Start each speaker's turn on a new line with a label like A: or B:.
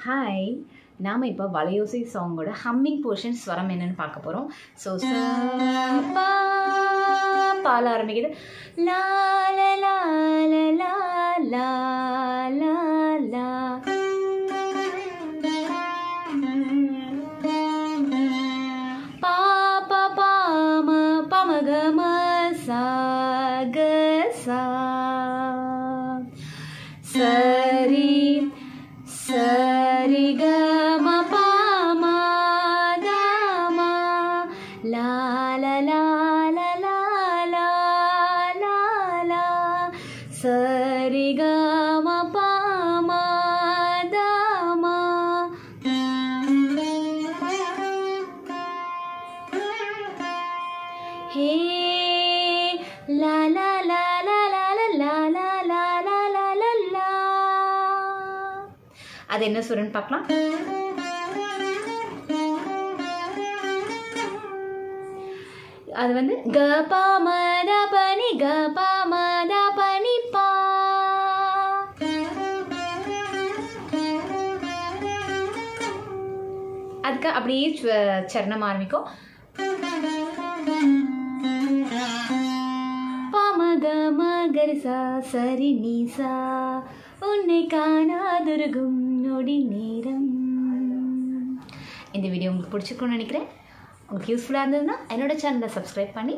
A: Hi, நாம் இப்போ வலையோசை சாங்கோட ஹம்மிங் போர்ஷன் ஸ்வரம் என்னன்னு பார்க்க போகிறோம். ஸோ பால ஆரம்பிக்குது. லா லா லா லா லா லா லா. பா பா பாம பமகம சா க சா. சரி சரி க ம ப ம க ம. லா லா லா லா லா லா லா லா. சரி க ம ப ம த ம. ஹே லா லா லா லா லா லா லா லா லா லா லா லா. அது என்ன சுரன்னு பார்க்கலாம். அது வந்து க ப ம த ப நி க ப ம த ப நி பா. அதுக்கு அப்படியே சரணம் ஆரம்பிக்கும். பமக மகரிசா சரி நீசா உன்னை காணாதுருகும் நொடி நேரம். இந்த வீடியோ உங்களுக்கு பிடிச்சிருக்கும்னு நினைக்கிறேன். உங்களுக்கு யூஸ்ஃபுல்லாக இருந்ததுன்னா என்னோட சேனலை சப்ஸ்கிரைப் பண்ணி